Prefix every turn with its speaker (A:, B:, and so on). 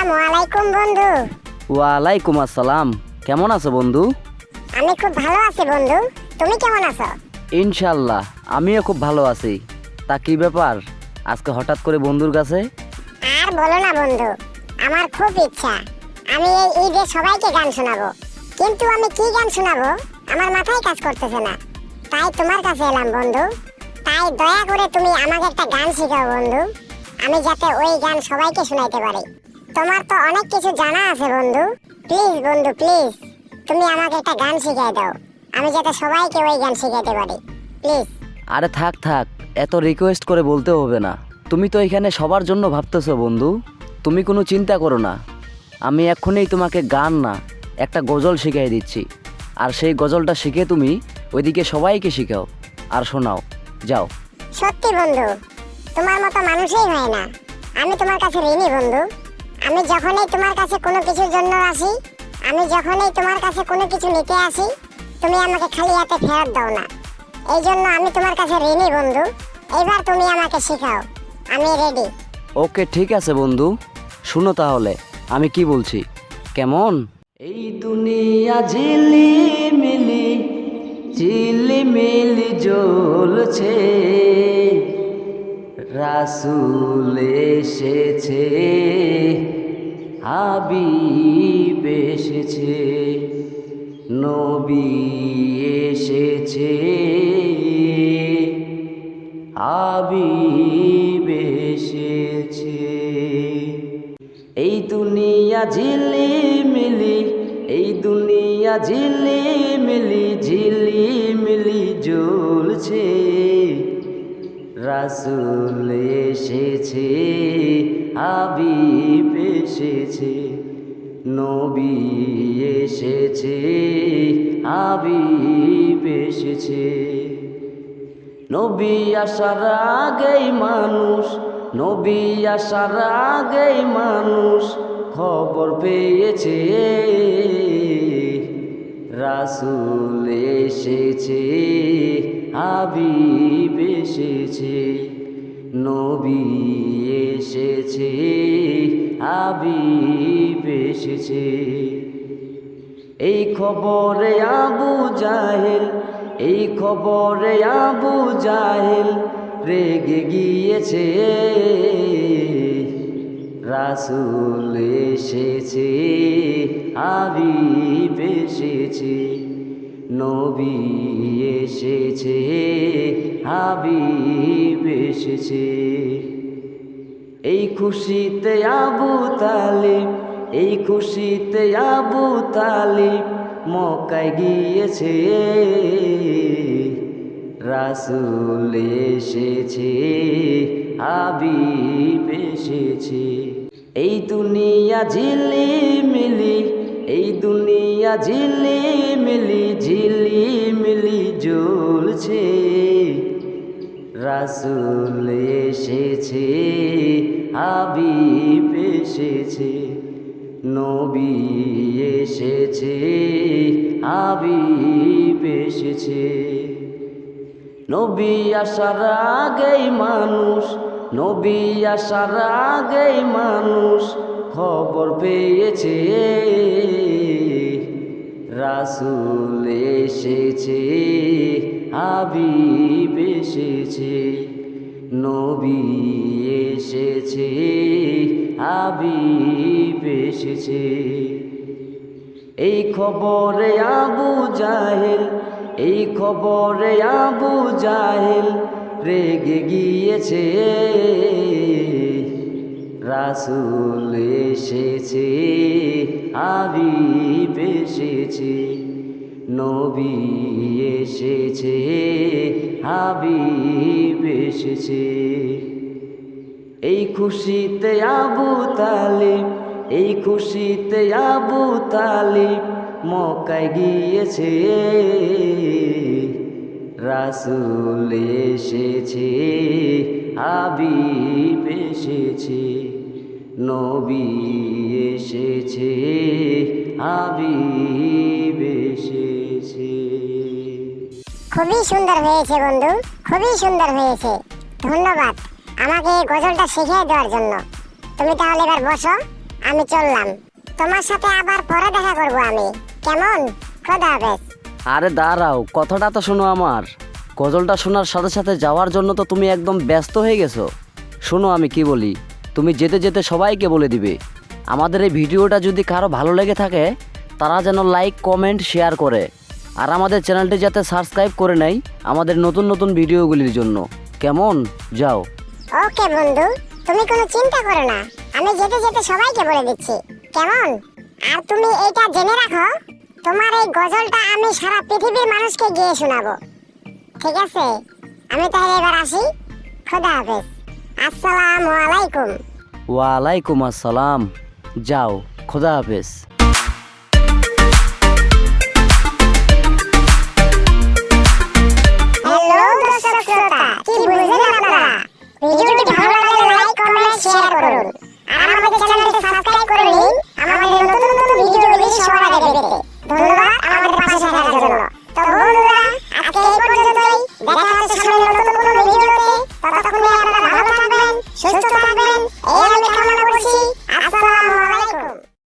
A: আসসালামু আলাইকুম বন্ধু।
B: ওয়ালাইকুম আসসালাম। কেমন আছো বন্ধু?
A: আমি খুব ভালো আছি বন্ধু, তুমি কেমন আছো?
B: ইনশাল্লাহ আমিও খুব ভালো আছি। তা কি ব্যাপার আজকে হঠাৎ করে বন্ধুর কাছে?
A: আর বলো না বন্ধু, আমার খুব ইচ্ছা আমি এই ঈদে সবাইকে গান শোনাবো, কিন্তু আমি কি গান শোনাবো আমার মাথায় কাজ করতেছে না। তাই তোমার কাছে এলাম বন্ধু। তাই দয়া করে তুমি আমাকে একটা গান শেখাও বন্ধু, আমি যাতে ওই গান সবাইকে শোনাইতে পারি। তোমার তো অনেক কিছু জানা আছে বন্ধু, প্লিজ বন্ধু প্লিজ তুমি আমাকে একটা গান শিখিয়ে দাও, আমি যাতে সবাইকে ওই গান শিখাইতে পারি, প্লিজ।
B: আরে থাক থাক, এত রিকোয়েস্ট করে বলতে হবে না। তুমি তো এখানে সবার জন্য ভাবতেছো বন্ধু, তুমি কোনো চিন্তা করো না। আমি এক্ষুনি তোমাকে গান না একটা গজল শিখিয়ে দিচ্ছি, আর সেই গজলটা শিখে তুমি ওইদিকে সবাইকে শিখাও আর শোনাও। যাও।
A: সত্যি বন্ধু, তোমার মতো মানুষই হয় না। আমি তোমার কাছে ঋণী বন্ধু। আমি যখনই তোমার কাছে কোনো কিছুর জন্য আসি, আমি যখনই তোমার কাছে কোনো কিছু নিতে আসি, তুমি আমাকে খালি হাতে ফেরত দাও না। এই জন্য আমি তোমার কাছে ঋণী বন্ধু। এবার তুমি আমাকে শেখাও, আমি রেডি।
B: ওকে ঠিক আছে বন্ধু, শুনো তাহলে আমি কি বলছি কেমন। এই দুনিয়া ঝিলিমিলি ঝিলিমিলি জ্বলছে, রাসূল এসেছে, হাবিব এসেছে, নবী এসেছে, হাবিব এসেছে। এই দুনিয়া ঝিলিমিলি, এই দুনিয়া ঝিলিমিলি ঝিলিমিলি জ্বলছে, রাসূল এসেছে, হাবিব এসেছে, নবী এসেছে, হাবিব এসেছে। নবী আসার আগেই মানুষ, নবী আসার আগেই মানুষ খবর পেয়েছে, রাসূল এসেছে, হাবিব এসেছে, নবী এসেছে, হাবিব এসেছে। এই খবরে আবু জাহেল, এই খবরে আবু জাহেল রেগে গিয়েছে, রাসূল এসেছে, হাবিব এসেছে, নবী এসেছে, হাবিব এসেছে। এই খুশিতে আবু তালিব, এই খুশিতে আবু তালিব মক্কায় গিয়েছে, রাসূল এসেছে, হাবিব এসেছে। এই দুনিয়া ঝিলিমিলি, এই দুনিয়া ঝিলিমিলি ঝিলিমিলি জ্বলছে, রাসূল এসেছে, হাবিব এসেছে, নবী এসেছে, হাবিব এসেছে। নবী আসার আগেই মানুষ, নবী আসার আগেই মানুষ খবর পেয়েছে, রাসূল এসেছে, হাবিব এসেছে, নবী এসেছে, হাবিব এসেছে। এই খবরে আবু জাহেল, এই খবরে আবু জাহেল রেগে গিয়েছে, রাসূল এসেছে, হাবিব এসেছে, নবী এসেছে, হাবিব এসেছে। এই খুশিতে আবু তালিব, এই খুশিতে আবু তালিব মক্কায় গিয়েছে, রাসূল এসেছে, হাবিব এসেছে, নবী এসেছে, হাবিব এসেছে।
A: খুবই সুন্দর হয়েছে বন্ধু, খুবই সুন্দর হয়েছে। ধন্যবাদ আমাকে এই গজলটা শিখিয়ে দেওয়ার জন্য। তুমি তাহলে এবার বসো, আমি চললাম। তোমার সাথে আবার পরে দেখা করব আমি, কেমন? খোদা হাফেজ।
B: আরে দাঁড়াও, কথাটা তো শোনো আমার। গজলটা শোনার সাথে সাথে যাওয়ার জন্য তো তুমি একদম ব্যস্ত হয়ে গেছো। শোনো আমি কি বলি, তুমি যেতে যেতে সবাইকে বলে দিবে আমাদের এই ভিডিওটা যদি কারো ভালো লেগে থাকে তারা যেন লাইক কমেন্ট শেয়ার করে, আর আমাদের চ্যানেলটি যাতে সাবস্ক্রাইব করে নেয় আমাদের নতুন নতুন ভিডিওগুলির জন্য। কেমন? যাও।
A: ওকে বন্ধু, তুমি কোনো চিন্তা করো না, আমি যেতে যেতে সবাইকে বলে দিচ্ছি, কেমন? আর তুমি এটা জেনে রাখো, তোমার এই গজলটা আমি সারা পৃথিবীর মানুষকে গিয়ে শোনাবো, ঠিক আছে? আমি তাহলে এবার আসি। খোদা হাফেজ। আসসালামু আলাইকুম।
B: ওয়ালাইকুম আসসালাম। যাও, খোদা হাফেজ।